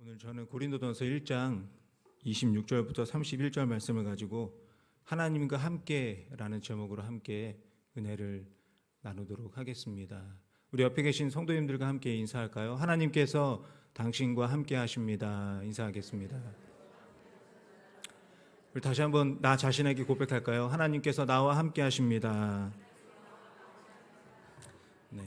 오늘 저는 고린도전서 1장 26절부터 31절 말씀을 가지고 하나님과 함께라는 제목으로 함께 은혜를 나누도록 하겠습니다. 우리 옆에 계신 성도님들과 함께 인사할까요? 하나님께서 당신과 함께 하십니다. 인사하겠습니다. 우리 다시 한번 나 자신에게 고백할까요? 하나님께서 나와 함께 하십니다. 네.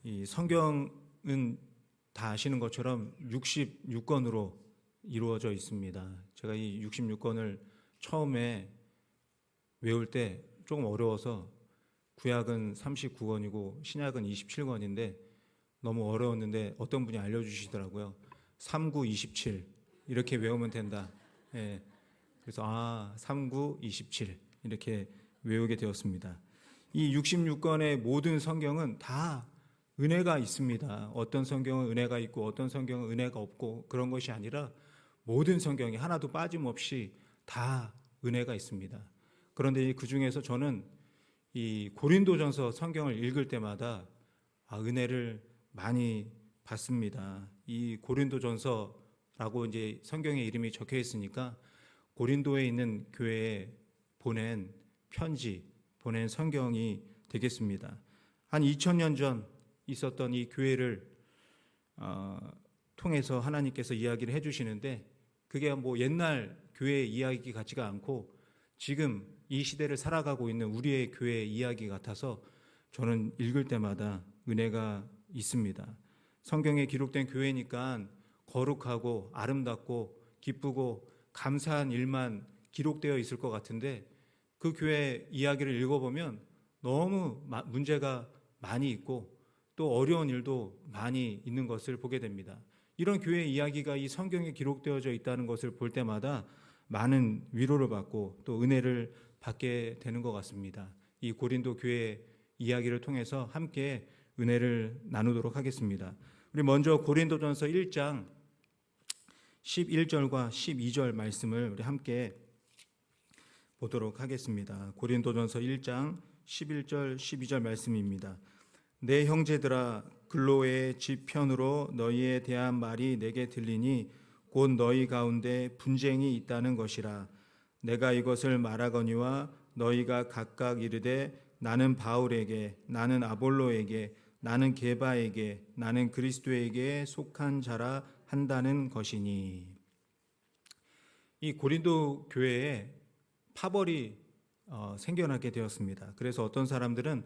이 성경은 다 아시는 것처럼 66권으로 이루어져 있습니다. 제가 이 66권을 처음에 외울 때 조금 어려워서 구약은 39권이고 신약은 27권인데 너무 어려웠는데 어떤 분이 알려주시더라고요. 39, 27 이렇게 외우면 된다. 예. 그래서 39, 27 이렇게 외우게 되었습니다. 이 66권의 모든 성경은 다 은혜가 있습니다. 어떤 성경은 은혜가 있고 어떤 성경은 은혜가 없고 그런 것이 아니라 모든 성경이 하나도 빠짐없이 다 은혜가 있습니다. 그런데 그 중에서 저는 이 고린도전서 성경을 읽을 때마다 은혜를 많이 받습니다. 이 고린도전서라고 이제 성경의 이름이 적혀 있으니까 고린도에 있는 교회에 보낸 편지, 보낸 성경이 되겠습니다. 한 2000년 전 있었던 이 교회를 통해서 하나님께서 이야기를 해주시는데 그게 뭐 옛날 교회 이야기 같지가 않고 지금 이 시대를 살아가고 있는 우리의 교회 이야기 같아서 저는 읽을 때마다 은혜가 있습니다. 성경에 기록된 교회니까 거룩하고 아름답고 기쁘고 감사한 일만 기록되어 있을 것 같은데 그 교회 이야기를 읽어보면 너무 문제가 많이 있고 또 어려운 일도 많이 있는 것을 보게 됩니다. 이런 교회 이야기가 이 성경에 기록되어져 있다는 것을 볼 때마다 많은 위로를 받고 또 은혜를 받게 되는 것 같습니다. 이 고린도 교회 이야기를 통해서 함께 은혜를 나누도록 하겠습니다. 우리 먼저 고린도전서 1장 11절과 12절 말씀을 우리 함께 보도록 하겠습니다. 고린도전서 1장 11절 12절 말씀입니다. 내 형제들아 글로의 집 편으로 너희에 대한 말이 내게 들리니 곧 너희 가운데 분쟁이 있다는 것이라. 내가 이것을 말하거니와 너희가 각각 이르되 나는 바울에게, 나는 아볼로에게, 나는 게바에게, 나는 그리스도에게 속한 자라 한다는 것이니. 이 고린도 교회에 파벌이 생겨나게 되었습니다. 그래서 어떤 사람들은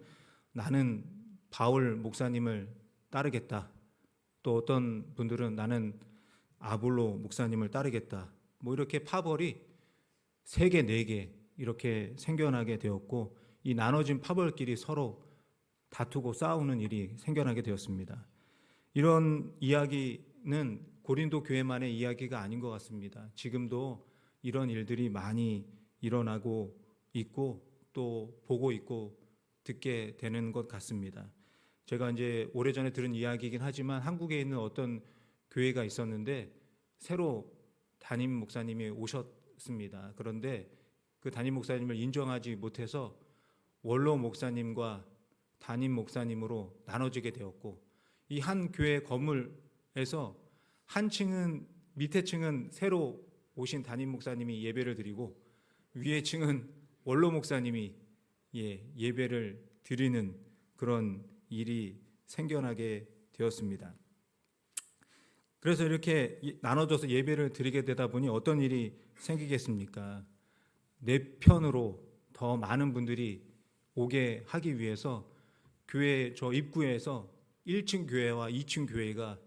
나는 바울 목사님을 따르겠다. 또 어떤 분들은 나는 아볼로 목사님을 따르겠다. 뭐 이렇게 파벌이 3개, 4개 이렇게 생겨나게 되었고 이 나눠진 파벌끼리 서로 다투고 싸우는 일이 생겨나게 되었습니다. 이런 이야기는 고린도 교회만의 이야기가 아닌 것 같습니다. 지금도 이런 일들이 많이 일어나고 있고 또 보고 있고 듣게 되는 것 같습니다. 제가 이제 오래전에 들은 이야기이긴 하지만 한국에 있는 어떤 교회가 있었는데 새로 담임 목사님이 오셨습니다. 그런데 그 담임 목사님을 인정하지 못해서 원로 목사님과 담임 목사님으로 나눠지게 되었고 이 한 교회 건물에서 한 층은 밑에 층은 새로 오신 담임 목사님이 예배를 드리고 위에 층은 원로 목사님이 예배를 드리는 그런 일이 생겨나게 되었습니다. 그래서 이렇게 나눠져서 예배를 드리게 되다 보니 어떤 일이 생기겠습니까? 내 편으로 더 많은 분들이 오게 하기 위해서 교회 저 입구에서 1층 교회와 2층 교회가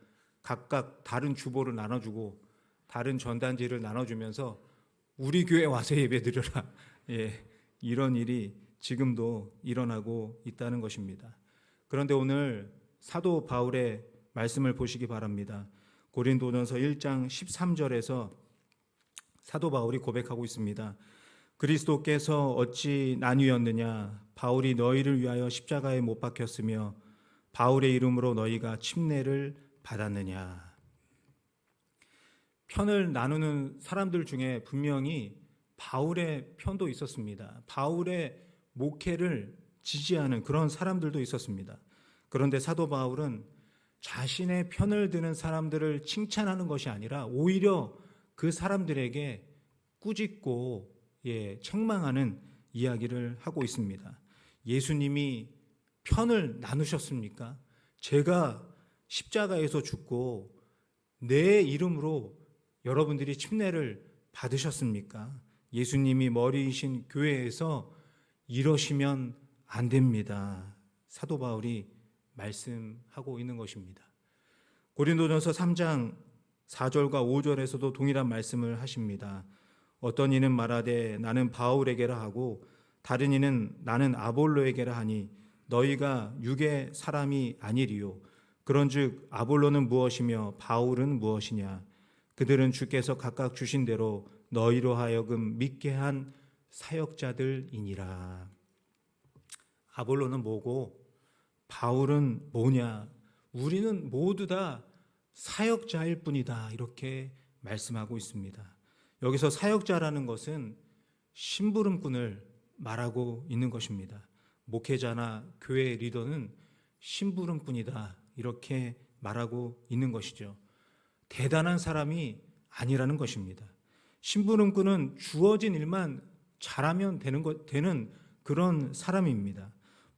각각 다른 주보를 나눠주고 다른 전단지를 나눠주면서 우리 교회 와서 예배 드려라. 이런 일이 지금도 일어나고 있다는 것입니다. 그런데 오늘 사도 바울의 말씀을 보시기 바랍니다. 고린도전서 1장 13절에서 사도 바울이 고백하고 있습니다. 그리스도께서 어찌 나뉘었느냐? 바울이 너희를 위하여 십자가에 못 박혔으며 바울의 이름으로 너희가 침례를 받았느냐? 편을 나누는 사람들 중에 분명히 바울의 편도 있었습니다. 바울의 목회를 지지하는 그런 사람들도 있었습니다. 그런데 사도 바울은 자신의 편을 드는 사람들을 칭찬하는 것이 아니라 오히려 그 사람들에게 꾸짖고 책망하는 이야기를 하고 있습니다. 예수님이 편을 나누셨습니까? 제가 십자가에서 죽고 내 이름으로 여러분들이 침례를 받으셨습니까? 예수님이 머리이신 교회에서 이러시면 안 됩니다. 사도 바울이 말씀하고 있는 것입니다. 고린도전서 3장 4절과 5절에서도 동일한 말씀을 하십니다. 어떤 이는 말하되 나는 바울에게라 하고 다른 이는 나는 아볼로에게라 하니 너희가 육의 사람이 아니리요. 그런즉 아볼로는 무엇이며 바울은 무엇이냐? 그들은 주께서 각각 주신 대로 너희로 하여금 믿게 한 사역자들이니라. 아볼로는 뭐고 바울은 뭐냐? 우리는 모두 다 사역자일 뿐이다. 이렇게 말씀하고 있습니다. 여기서 사역자라는 것은 심부름꾼을 말하고 있는 것입니다. 목회자나 교회 리더는 심부름꾼이다. 이렇게 말하고 있는 것이죠. 대단한 사람이 아니라는 것입니다. 심부름꾼은 주어진 일만 잘하면 되는 그런 사람입니다.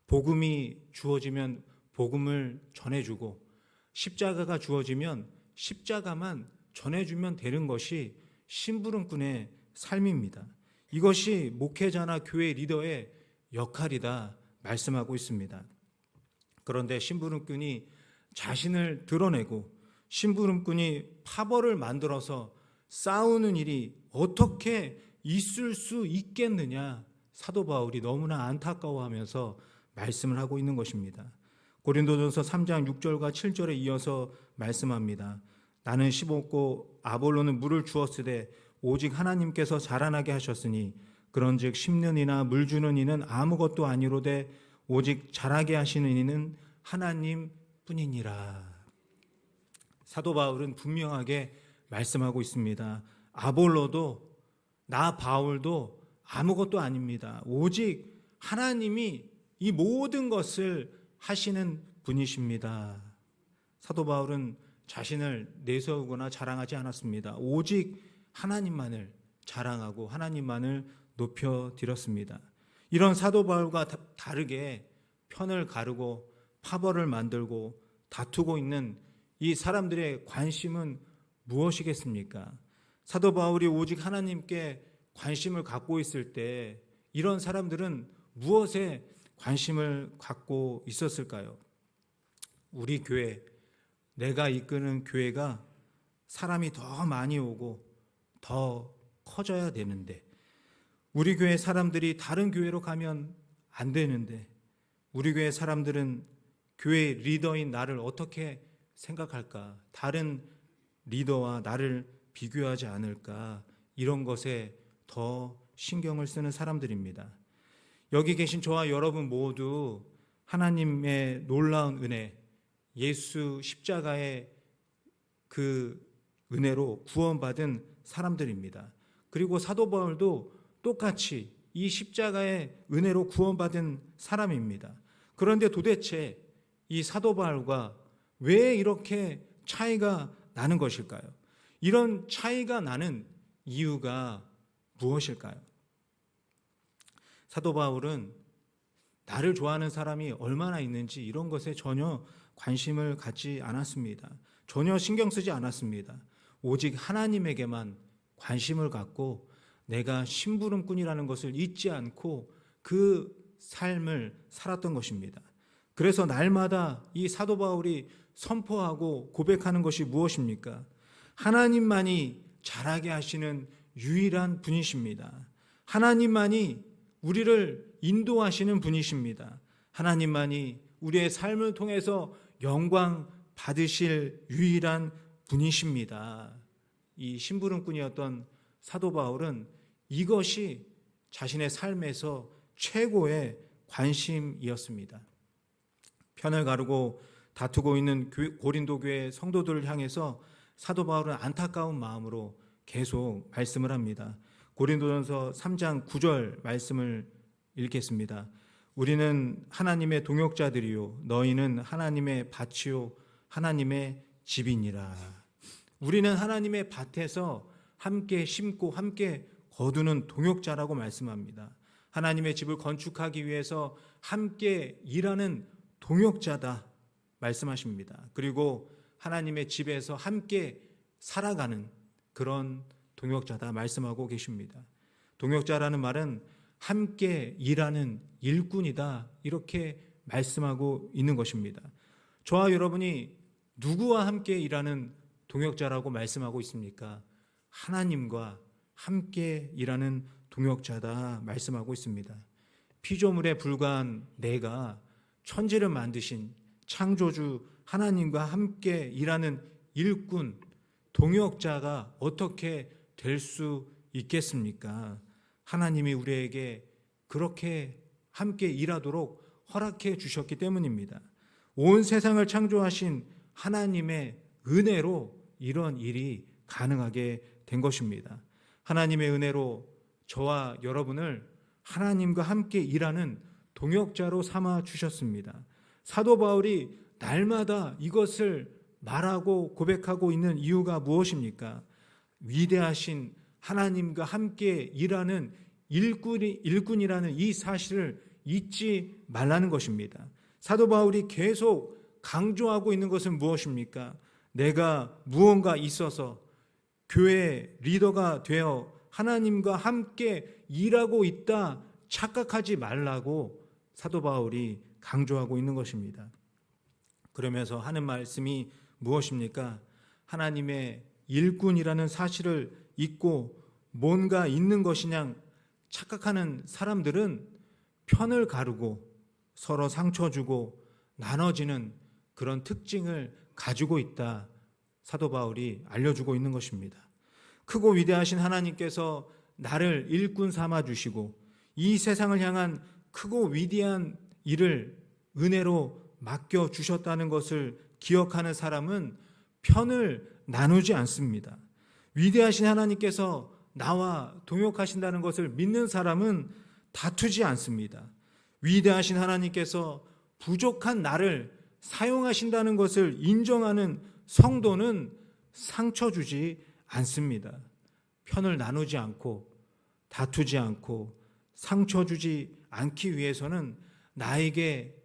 복음이 주어지면 복음을 전해주고 십자가가 주어지면 십자가만 전해주면 되는 것이 심부름꾼의 삶입니다. 이것이 목회자나 교회 리더의 역할이다 말씀하고 있습니다. 그런데 심부름꾼이 자신을 드러내고 심부름꾼이 파벌을 만들어서 싸우는 일이 어떻게 있을 수 있겠느냐, 사도 바울이 너무나 안타까워하면서 말씀을 하고 있는 것입니다. 고린도전서 3장 6절과 7절에 이어서 말씀합니다. 나는 심었고 아볼로는 물을 주었으되 오직 하나님께서 자라나게 하셨으니 그런즉 심는 이나 물 주는 이는 아무것도 아니로되 오직 자라게 하시는 이는 하나님 뿐이니라. 사도 바울은 분명하게 말씀하고 있습니다. 아볼로도 나 바울도 아무것도 아닙니다. 오직 하나님이 이 모든 것을 하시는 분이십니다. 사도 바울은 자신을 내세우거나 자랑하지 않았습니다. 오직 하나님만을 자랑하고 하나님만을 높여드렸습니다. 이런 사도 바울과 다르게 편을 가르고 파벌을 만들고 다투고 있는 이 사람들의 관심은 무엇이겠습니까? 사도 바울이 오직 하나님께 관심을 갖고 있을 때 이런 사람들은 무엇에 관심을 갖고 있었을까요? 우리 교회, 내가 이끄는 교회가 사람이 더 많이 오고 더 커져야 되는데, 우리 교회 사람들이 다른 교회로 가면 안 되는데, 우리 교회 사람들은 교회 리더인 나를 어떻게 생각할까? 다른 리더와 나를 비교하지 않을까? 이런 것에 더 신경을 쓰는 사람들입니다. 여기 계신 저와 여러분 모두 하나님의 놀라운 은혜, 예수 십자가의 그 은혜로 구원받은 사람들입니다. 그리고 사도 바울도 똑같이 이 십자가의 은혜로 구원받은 사람입니다. 그런데 도대체 이 사도 바울과 왜 이렇게 차이가 나는 것일까요? 이런 차이가 나는 이유가 무엇일까요? 사도 바울은 나를 좋아하는 사람이 얼마나 있는지 이런 것에 전혀 관심을 갖지 않았습니다. 전혀 신경 쓰지 않았습니다. 오직 하나님에게만 관심을 갖고 내가 심부름꾼이라는 것을 잊지 않고 그 삶을 살았던 것입니다. 그래서 날마다 이 사도 바울이 선포하고 고백하는 것이 무엇입니까? 하나님만이 자라게 하시는 유일한 분이십니다. 하나님만이 우리를 인도하시는 분이십니다. 하나님만이 우리의 삶을 통해서 영광 받으실 유일한 분이십니다. 이 심부름꾼이었던 사도 바울은 이것이 자신의 삶에서 최고의 관심이었습니다. 편을 가르고 다투고 있는 고린도 교회 성도들을 향해서 사도 바울은 안타까운 마음으로 계속 말씀을 합니다. 고린도전서 3장 9절 말씀을 읽겠습니다. 우리는 하나님의 동역자들이요 너희는 하나님의 밭이요 하나님의 집이니라. 우리는 하나님의 밭에서 함께 심고 함께 거두는 동역자라고 말씀합니다. 하나님의 집을 건축하기 위해서 함께 일하는 동역자다 말씀하십니다. 그리고 하나님의 집에서 함께 살아가는 그런 동역자다 말씀하고 계십니다. 동역자라는 말은 함께 일하는 일꾼이다 이렇게 말씀하고 있는 것입니다. 저와 여러분이 누구와 함께 일하는 동역자라고 말씀하고 있습니까? 하나님과 함께 일하는 동역자다 말씀하고 있습니다. 피조물에 불과한 내가 천지를 만드신 창조주 하나님과 함께 일하는 일꾼, 동역자가 어떻게 될 수 있겠습니까? 하나님이 우리에게 그렇게 함께 일하도록 허락해 주셨기 때문입니다. 온 세상을 창조하신 하나님의 은혜로 이런 일이 가능하게 된 것입니다. 하나님의 은혜로 저와 여러분을 하나님과 함께 일하는 동역자로 삼아 주셨습니다. 사도 바울이 날마다 이것을 말하고 고백하고 있는 이유가 무엇입니까? 위대하신 하나님과 함께 일하는 일꾼이라는 이 사실을 잊지 말라는 것입니다. 사도 바울이 계속 강조하고 있는 것은 무엇입니까? 내가 무언가 있어서 교회 리더가 되어 하나님과 함께 일하고 있다 착각하지 말라고 사도 바울이 강조하고 있는 것입니다. 그러면서 하는 말씀이 무엇입니까? 하나님의 일꾼이라는 사실을 잊고 뭔가 있는 것이냐 착각하는 사람들은 편을 가르고 서로 상처 주고 나눠지는 그런 특징을 가지고 있다. 사도 바울이 알려주고 있는 것입니다. 크고 위대하신 하나님께서 나를 일꾼 삼아 주시고 이 세상을 향한 크고 위대한 일을 은혜로 맡겨 주셨다는 것을 기억하는 사람은 편을 나누지 않습니다. 위대하신 하나님께서 나와 동역하신다는 것을 믿는 사람은 다투지 않습니다. 위대하신 하나님께서 부족한 나를 사용하신다는 것을 인정하는 성도는 상처 주지 않습니다. 편을 나누지 않고 다투지 않고 상처 주지 않기 위해서는 나에게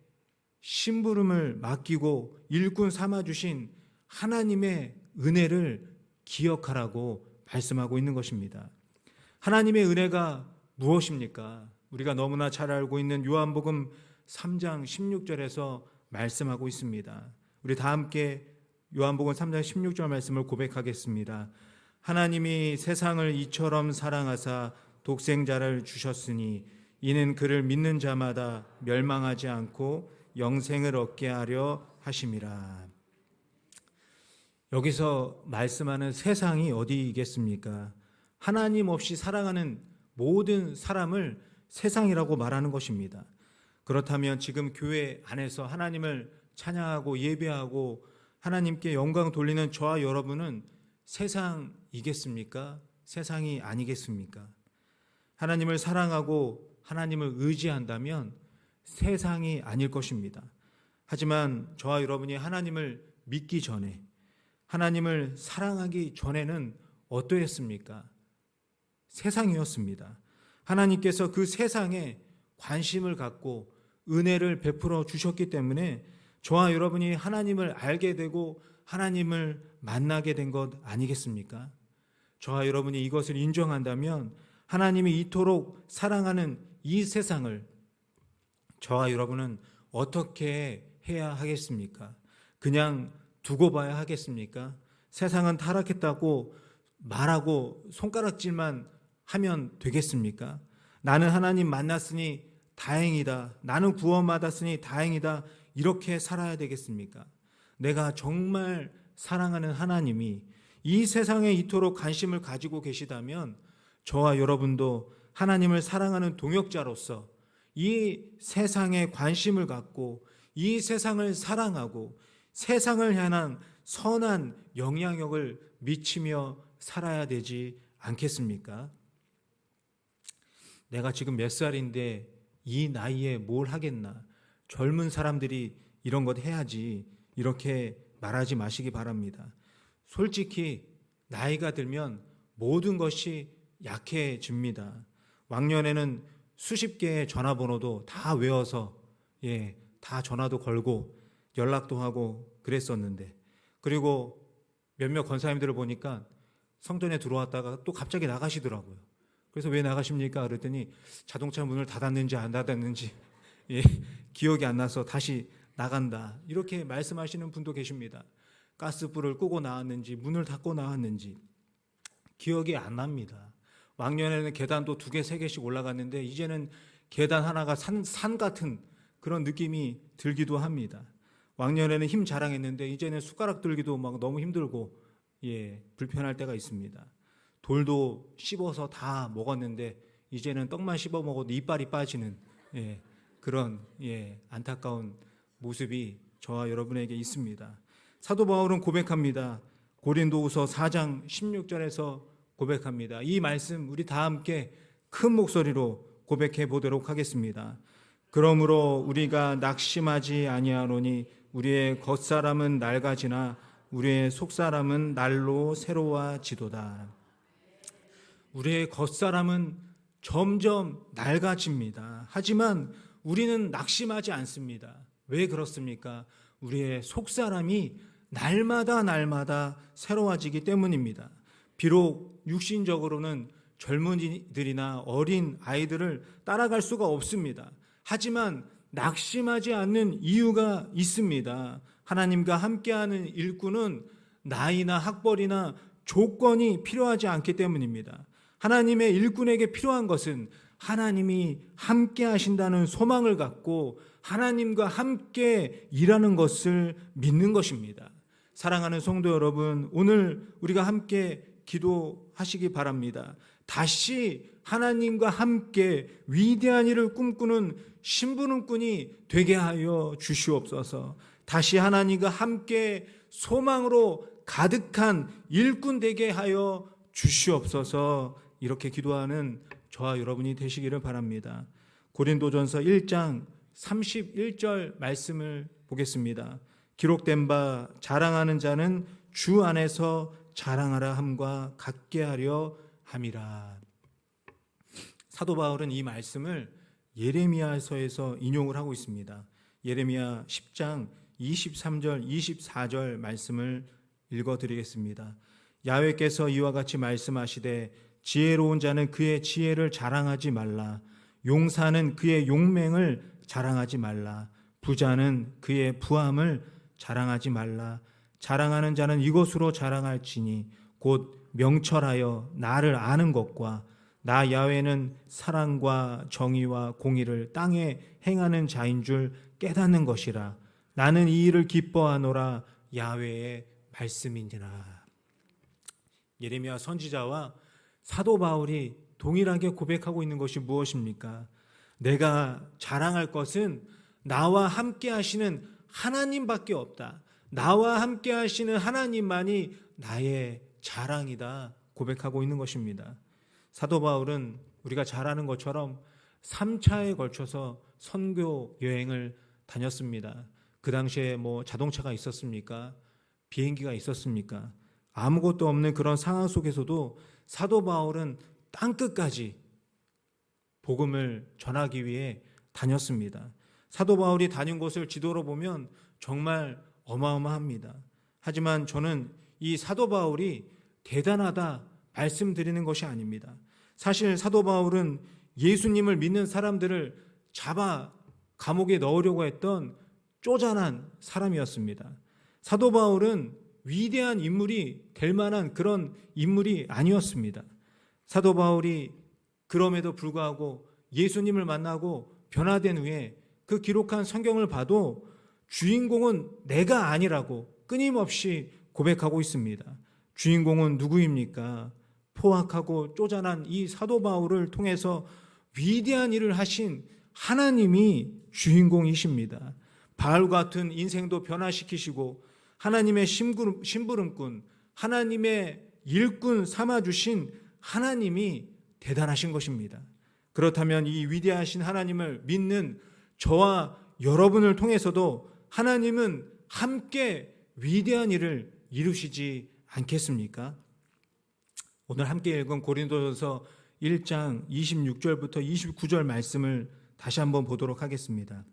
심부름을 맡기고 일꾼 삼아 주신 하나님의 은혜를 기억하라고 말씀하고 있는 것입니다. 하나님의 은혜가 무엇입니까? 우리가 너무나 잘 알고 있는 요한복음 3장 16절에서 말씀하고 있습니다. 우리 다 함께 요한복음 3장 16절 말씀을 고백하겠습니다. 하나님이 세상을 이처럼 사랑하사 독생자를 주셨으니 이는 그를 믿는 자마다 멸망하지 않고 영생을 얻게 하려 하심이라. 여기서 말씀하는 세상이 어디겠습니까? 하나님 없이 살아가는 모든 사람을 세상이라고 말하는 것입니다. 그렇다면 지금 교회 안에서 하나님을 찬양하고 예배하고 하나님께 영광 돌리는 저와 여러분은 세상이겠습니까? 세상이 아니겠습니까? 하나님을 사랑하고 하나님을 의지한다면 세상이 아닐 것입니다. 하지만 저와 여러분이 하나님을 믿기 전에 하나님을 사랑하기 전에는 어떠했습니까? 세상이었습니다. 하나님께서 그 세상에 관심을 갖고 은혜를 베풀어 주셨기 때문에 저와 여러분이 하나님을 알게 되고 하나님을 만나게 된 것 아니겠습니까? 저와 여러분이 이것을 인정한다면 하나님이 이토록 사랑하는 이 세상을 저와 여러분은 어떻게 해야 하겠습니까? 그냥 두고 봐야 하겠습니까? 세상은 타락했다고 말하고 손가락질만 하면 되겠습니까? 나는 하나님 만났으니 다행이다. 나는 구원받았으니 다행이다. 이렇게 살아야 되겠습니까? 내가 정말 사랑하는 하나님이 이 세상에 이토록 관심을 가지고 계시다면 저와 여러분도 하나님을 사랑하는 동역자로서 이 세상에 관심을 갖고 이 세상을 사랑하고 세상을 향한 선한 영향력을 미치며 살아야 되지 않겠습니까? 내가 지금 몇 살인데 이 나이에 뭘 하겠나? 젊은 사람들이 이런 것 해야지 이렇게 말하지 마시기 바랍니다. 솔직히 나이가 들면 모든 것이 약해집니다. 왕년에는 수십 개의 전화번호도 다 외워서 다 전화도 걸고 연락도 하고 그랬었는데, 그리고 몇몇 권사님들을 보니까 성전에 들어왔다가 또 갑자기 나가시더라고요. 그래서 왜 나가십니까? 그랬더니 자동차 문을 닫았는지 안 닫았는지 기억이 안 나서 다시 나간다, 이렇게 말씀하시는 분도 계십니다. 가스불을 끄고 나왔는지 문을 닫고 나왔는지 기억이 안 납니다. 왕년에는 계단도 2개, 3개씩 올라갔는데 이제는 계단 하나가 산 같은 그런 느낌이 들기도 합니다. 왕년에는 힘 자랑했는데 이제는 숟가락 들기도 막 너무 힘들고 불편할 때가 있습니다. 돌도 씹어서 다 먹었는데 이제는 떡만 씹어 먹어도 이빨이 빠지는 그런 안타까운 모습이 저와 여러분에게 있습니다. 사도 바울은 고백합니다. 고린도후서 4장 16절에서 고백합니다. 이 말씀 우리 다 함께 큰 목소리로 고백해 보도록 하겠습니다. 그러므로 우리가 낙심하지 아니하노니 우리의 겉사람은 낡아지나 우리의 속사람은 날로 새로워지도다. 우리의 겉사람은 점점 낡아집니다. 하지만 우리는 낙심하지 않습니다. 왜 그렇습니까? 우리의 속사람이 날마다 새로워지기 때문입니다. 비록 육신적으로는 젊은이들이나 어린 아이들을 따라갈 수가 없습니다. 하지만 낙심하지 않는 이유가 있습니다. 하나님과 함께하는 일꾼은 나이나 학벌이나 조건이 필요하지 않기 때문입니다. 하나님의 일꾼에게 필요한 것은 하나님이 함께 하신다는 소망을 갖고 하나님과 함께 일하는 것을 믿는 것입니다. 사랑하는 성도 여러분, 오늘 우리가 함께 기도하시기 바랍니다. 다시 하나님과 함께 위대한 일을 꿈꾸는 심부름꾼이 되게 하여 주시옵소서. 다시 하나님과 함께 소망으로 가득한 일꾼 되게 하여 주시옵소서. 이렇게 기도하는 저와 여러분이 되시기를 바랍니다. 고린도전서 1장 31절 말씀을 보겠습니다. 기록된 바 자랑하는 자는 주 안에서 자랑하라 함과 같게 하려 함이라. 사도 바울은 이 말씀을 예레미야서에서 인용을 하고 있습니다. 예레미야 10장 23절 24절 말씀을 읽어드리겠습니다. 야훼께서 이와 같이 말씀하시되 지혜로운 자는 그의 지혜를 자랑하지 말라. 용사는 그의 용맹을 자랑하지 말라. 부자는 그의 부함을 자랑하지 말라. 자랑하는 자는 이것으로 자랑할지니 곧 명철하여 나를 아는 것과 나 야훼는 사랑과 정의와 공의를 땅에 행하는 자인 줄 깨닫는 것이라. 나는 이 일을 기뻐하노라. 야훼의 말씀이니라. 예레미야 선지자와 사도 바울이 동일하게 고백하고 있는 것이 무엇입니까? 내가 자랑할 것은 나와 함께 하시는 하나님밖에 없다. 나와 함께 하시는 하나님만이 나의 자랑이다 고백하고 있는 것입니다. 사도 바울은 우리가 잘 아는 것처럼 3차에 걸쳐서 선교 여행을 다녔습니다. 그 당시에 자동차가 있었습니까? 비행기가 있었습니까? 아무것도 없는 그런 상황 속에서도 사도 바울은 땅끝까지 복음을 전하기 위해 다녔습니다. 사도 바울이 다닌 곳을 지도로 보면 정말 어마어마합니다. 하지만 저는 이 사도 바울이 대단하다 말씀드리는 것이 아닙니다. 사실 사도 바울은 예수님을 믿는 사람들을 잡아 감옥에 넣으려고 했던 쪼잔한 사람이었습니다. 사도 바울은 위대한 인물이 될 만한 그런 인물이 아니었습니다. 사도 바울이 그럼에도 불구하고 예수님을 만나고 변화된 후에 그 기록한 성경을 봐도 주인공은 내가 아니라고 끊임없이 고백하고 있습니다. 주인공은 누구입니까? 포악하고 쪼잔한 이 사도 바울을 통해서 위대한 일을 하신 하나님이 주인공이십니다. 바울 같은 인생도 변화시키시고 하나님의 심부름꾼, 하나님의 일꾼 삼아주신 하나님이 대단하신 것입니다. 그렇다면 이 위대하신 하나님을 믿는 저와 여러분을 통해서도 하나님은 함께 위대한 일을 이루시지 않겠습니까? 오늘 함께 읽은 고린도전서 1장 26절부터 29절 말씀을 다시 한번 보도록 하겠습니다.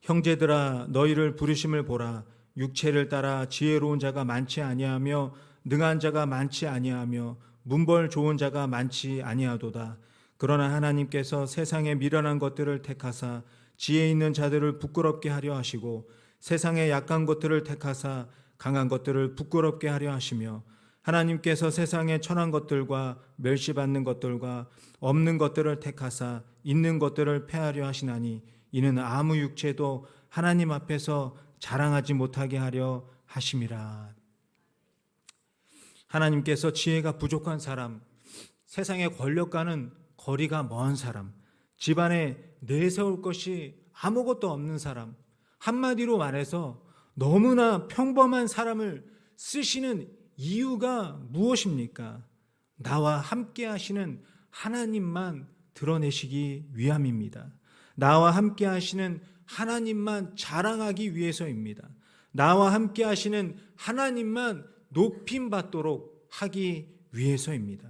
형제들아 너희를 부르심을 보라. 육체를 따라 지혜로운 자가 많지 아니하며 능한 자가 많지 아니하며 문벌 좋은 자가 많지 아니하도다. 그러나 하나님께서 세상의 미련한 것들을 택하사 지혜 있는 자들을 부끄럽게 하려 하시고 세상의 약한 것들을 택하사 강한 것들을 부끄럽게 하려 하시며 하나님께서 세상의 천한 것들과 멸시받는 것들과 없는 것들을 택하사 있는 것들을 패하려 하시나니 이는 아무 육체도 하나님 앞에서 자랑하지 못하게 하려 하심이라. 하나님께서 지혜가 부족한 사람, 세상의 권력과는 거리가 먼 사람, 집안에 내세울 것이 아무것도 없는 사람, 한마디로 말해서 너무나 평범한 사람을 쓰시는 이유가 무엇입니까? 나와 함께 하시는 하나님만 드러내시기 위함입니다. 나와 함께 하시는 하나님만 자랑하기 위해서입니다. 나와 함께 하시는 하나님만 높임받도록 하기 위해서입니다.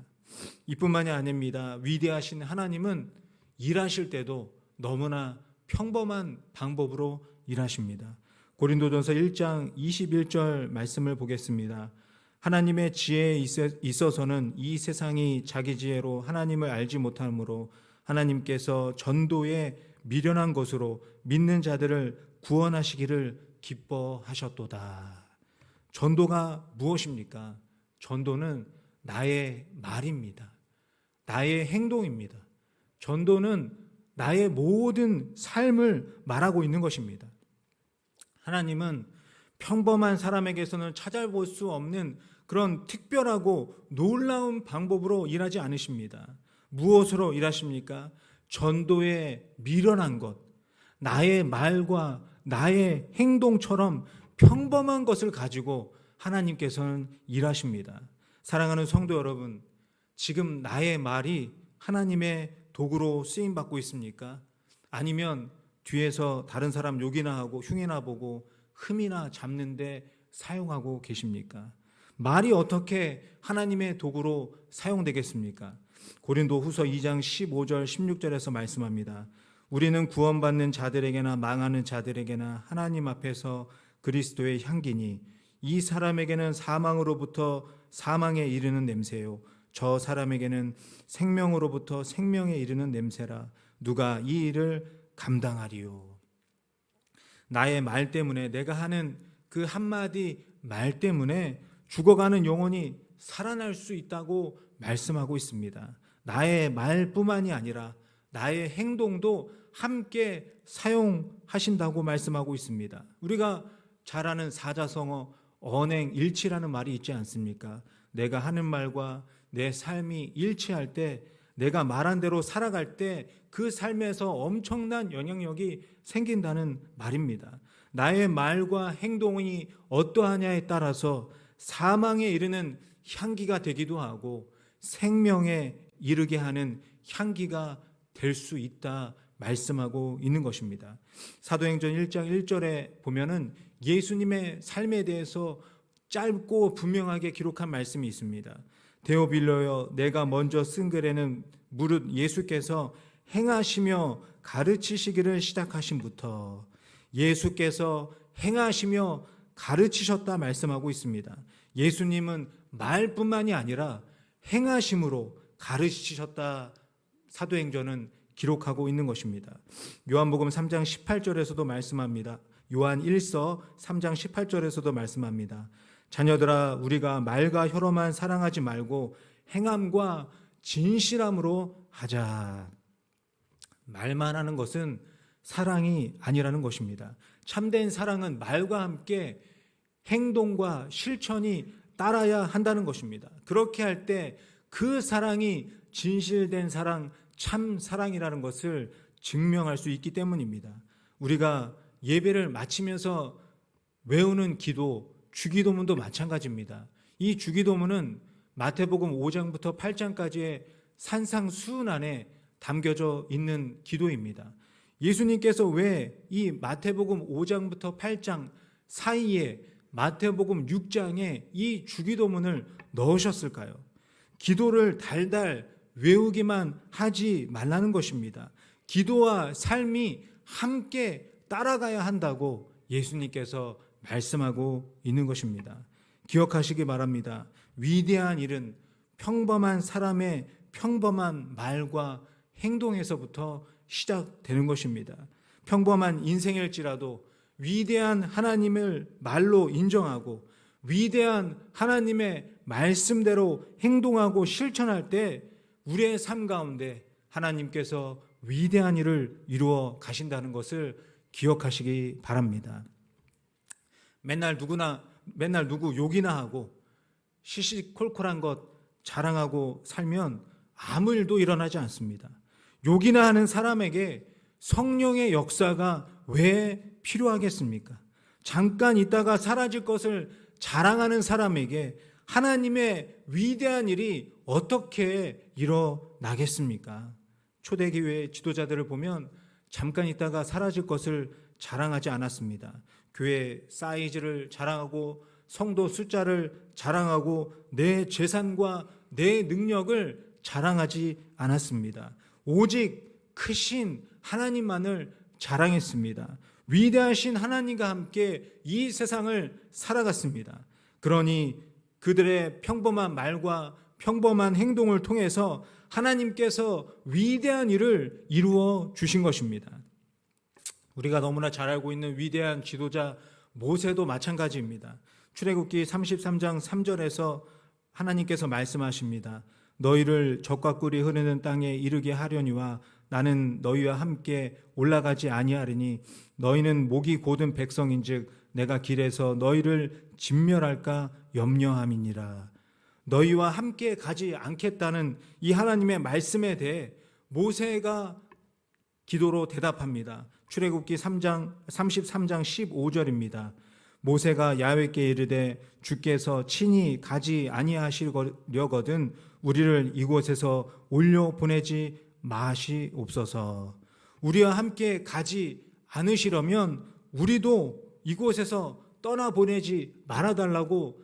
이뿐만이 아닙니다. 위대하신 하나님은 일하실 때도 너무나 평범한 방법으로 일하십니다. 고린도전서 1장 21절 말씀을 보겠습니다. 하나님의 지혜에 있어서는 이 세상이 자기 지혜로 하나님을 알지 못하므로 하나님께서 전도에 미련한 것으로 믿는 자들을 구원하시기를 기뻐하셨도다. 전도가 무엇입니까? 전도는 나의 말입니다. 나의 행동입니다. 전도는 나의 모든 삶을 말하고 있는 것입니다. 하나님은 평범한 사람에게서는 찾아볼 수 없는 그런 특별하고 놀라운 방법으로 일하지 않으십니다. 무엇으로 일하십니까? 전도에 미련한 것, 나의 말과 나의 행동처럼 평범한 것을 가지고 하나님께서는 일하십니다. 사랑하는 성도 여러분, 지금 나의 말이 하나님의 도구로 쓰임받고 있습니까? 아니면 뒤에서 다른 사람 욕이나 하고 흉이나 보고 흠이나 잡는데 사용하고 계십니까? 말이 어떻게 하나님의 도구로 사용되겠습니까? 고린도후서 2장 15절 16절에서 말씀합니다. 우리는 구원받는 자들에게나 망하는 자들에게나 하나님 앞에서 그리스도의 향기니 이 사람에게는 사망으로부터 사망에 이르는 냄새요 저 사람에게는 생명으로부터 생명에 이르는 냄새라. 누가 이 일을 감당하리요? 나의 말 때문에, 내가 하는 그 한마디 말 때문에 죽어가는 영혼이 살아날 수 있다고 말씀하고 있습니다. 나의 말뿐만이 아니라 나의 행동도 함께 사용하신다고 말씀하고 있습니다. 우리가 잘 아는 사자성어 언행일치라는 말이 있지 않습니까? 내가 하는 말과 내 삶이 일치할 때, 내가 말한 대로 살아갈 때 그 삶에서 엄청난 영향력이 생긴다는 말입니다. 나의 말과 행동이 어떠하냐에 따라서 사망에 이르는 향기가 되기도 하고 생명에 이르게 하는 향기가 될 수 있다 말씀하고 있는 것입니다. 사도행전 1장 1절에 보면은 예수님의 삶에 대해서 짧고 분명하게 기록한 말씀이 있습니다. 데오빌로여, 내가 먼저 쓴 글에는 무릇 예수께서 행하시며 가르치시기를 시작하심부터, 예수께서 행하시며 가르치셨다 말씀하고 있습니다. 예수님은 말뿐만이 아니라 행하심으로 가르치셨다 사도행전은 기록하고 있는 것입니다. 요한복음 3장 18절에서도 말씀합니다. 요한 1서 3장 18절에서도 말씀합니다. 자녀들아, 우리가 말과 혀로만 사랑하지 말고 행함과 진실함으로 하자. 말만 하는 것은 사랑이 아니라는 것입니다. 참된 사랑은 말과 함께 행동과 실천이 따라야 한다는 것입니다. 그렇게 할 때 그 사랑이 진실된 사랑, 참 사랑이라는 것을 증명할 수 있기 때문입니다. 우리가 예배를 마치면서 외우는 기도, 주기도문도 마찬가지입니다. 이 주기도문은 마태복음 5장부터 8장까지의 산상수훈 안에 담겨져 있는 기도입니다. 예수님께서 왜 이 마태복음 5장부터 8장 사이에 마태복음 6장에 이 주기도문을 넣으셨을까요? 기도를 달달 외우기만 하지 말라는 것입니다. 기도와 삶이 함께 따라가야 한다고 예수님께서 말씀하고 있는 것입니다. 기억하시기 바랍니다. 위대한 일은 평범한 사람의 평범한 말과 행동에서부터 시작되는 것입니다. 평범한 인생일지라도 위대한 하나님을 말로 인정하고 위대한 하나님의 말씀대로 행동하고 실천할 때 우리의 삶 가운데 하나님께서 위대한 일을 이루어 가신다는 것을 기억하시기 바랍니다. 맨날 누구 욕이나 하고 시시콜콜한 것 자랑하고 살면 아무 일도 일어나지 않습니다. 욕이나 하는 사람에게 성령의 역사가 왜 필요하겠습니까? 잠깐 있다가 사라질 것을 자랑하는 사람에게 하나님의 위대한 일이 어떻게 일어나겠습니까? 초대교회 지도자들을 보면 잠깐 있다가 사라질 것을 자랑하지 않았습니다. 교회 사이즈를 자랑하고 성도 숫자를 자랑하고 내 재산과 내 능력을 자랑하지 않았습니다. 오직 크신 하나님만을 자랑했습니다. 위대하신 하나님과 함께 이 세상을 살아갔습니다. 그러니 그들의 평범한 말과 평범한 행동을 통해서 하나님께서 위대한 일을 이루어 주신 것입니다. 우리가 너무나 잘 알고 있는 위대한 지도자 모세도 마찬가지입니다. 출애굽기 33장 3절에서 하나님께서 말씀하십니다. 너희를 적과 꿀이 흐르는 땅에 이르게 하려니와 나는 너희와 함께 올라가지 아니하리니 너희는 목이 곧은 백성인즉 내가 길에서 너희를 진멸할까 염려함이니라. 너희와 함께 가지 않겠다는 이 하나님의 말씀에 대해 모세가 기도로 대답합니다. 출애굽기 33장 15절입니다. 모세가 야훼께 이르되 주께서 친히 가지 아니하시려거든 우리를 이곳에서 올려 보내지 마시옵소서. 우리와 함께 가지 않으시려면 우리도 이곳에서 떠나보내지 말아달라고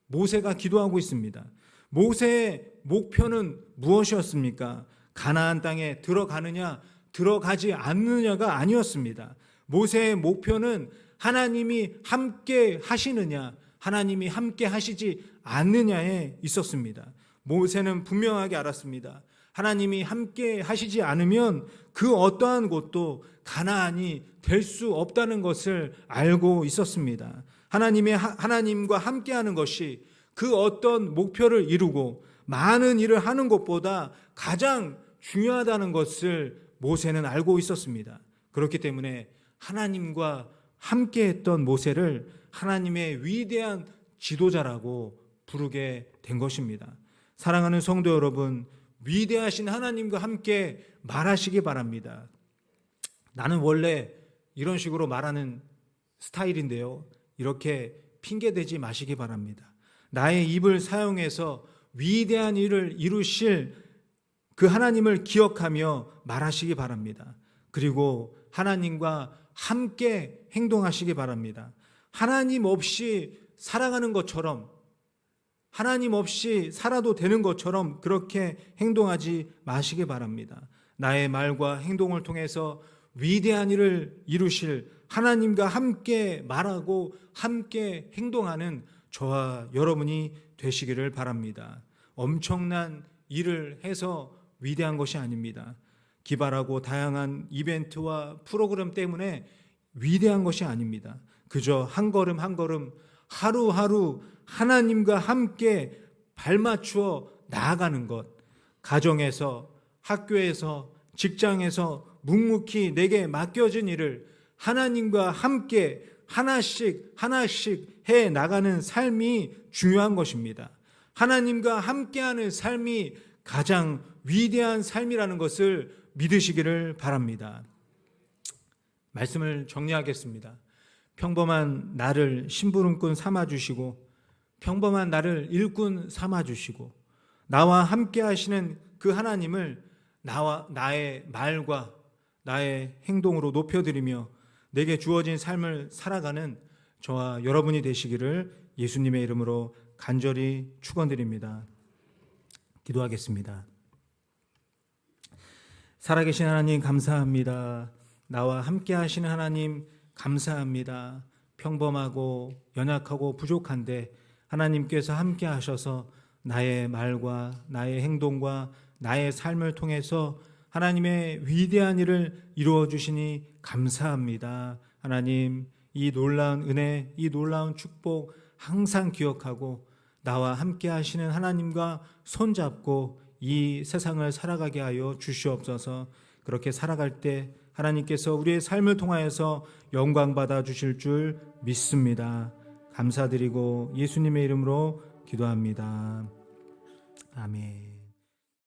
모세가 기도하고 있습니다. 모세의 목표는 무엇이었습니까? 가나안 땅에 들어가느냐 들어가지 않느냐가 아니었습니다. 모세의 목표는 하나님이 함께 하시느냐 하나님이 함께 하시지 않느냐에 있었습니다. 모세는 분명하게 알았습니다. 하나님이 함께 하시지 않으면 그 어떠한 곳도 가나안이 될 수 없다는 것을 알고 있었습니다. 하나님과 함께하는 것이 그 어떤 목표를 이루고 많은 일을 하는 것보다 가장 중요하다는 것을 모세는 알고 있었습니다. 그렇기 때문에 하나님과 함께했던 모세를 하나님의 위대한 지도자라고 부르게 된 것입니다. 사랑하는 성도 여러분, 위대하신 하나님과 함께 말하시기 바랍니다. 나는 원래 이런 식으로 말하는 스타일인데요. 이렇게 핑계대지 마시기 바랍니다. 나의 입을 사용해서 위대한 일을 이루실 그 하나님을 기억하며 말하시기 바랍니다. 그리고 하나님과 함께 행동하시기 바랍니다. 하나님 없이 살아가는 것처럼 하나님 없이 살아도 되는 것처럼 그렇게 행동하지 마시기 바랍니다. 나의 말과 행동을 통해서 위대한 일을 이루실 하나님과 함께 말하고 함께 행동하는 저와 여러분이 되시기를 바랍니다. 엄청난 일을 해서 위대한 것이 아닙니다. 기발하고 다양한 이벤트와 프로그램 때문에 위대한 것이 아닙니다. 그저 한 걸음 한 걸음 하루하루 하나님과 함께 발맞추어 나아가는 것, 가정에서, 학교에서, 직장에서 묵묵히 내게 맡겨진 일을 하나님과 함께 하나씩 해 나가는 삶이 중요한 것입니다. 하나님과 함께하는 삶이 가장 위대한 삶이라는 것을 믿으시기를 바랍니다. 말씀을 정리하겠습니다. 평범한 나를 심부름꾼 삼아주시고 평범한 나를 일꾼 삼아주시고 나와 함께 하시는 그 하나님을 나의 말과 나의 행동으로 높여드리며 내게 주어진 삶을 살아가는 저와 여러분이 되시기를 예수님의 이름으로 간절히 축원드립니다. 기도하겠습니다. 살아계신 하나님 감사합니다. 나와 함께 하시는 하나님 감사합니다. 평범하고 연약하고 부족한데 하나님께서 함께 하셔서 나의 말과 나의 행동과 나의 삶을 통해서 하나님의 위대한 일을 이루어 주시니 감사합니다. 하나님, 이 놀라운 은혜, 이 놀라운 축복 항상 기억하고 나와 함께 하시는 하나님과 손잡고 이 세상을 살아가게 하여 주시옵소서. 그렇게 살아갈 때 하나님께서 우리의 삶을 통하여서 영광 받아 주실 줄 믿습니다. 감사드리고 예수님의 이름으로 기도합니다. 아멘.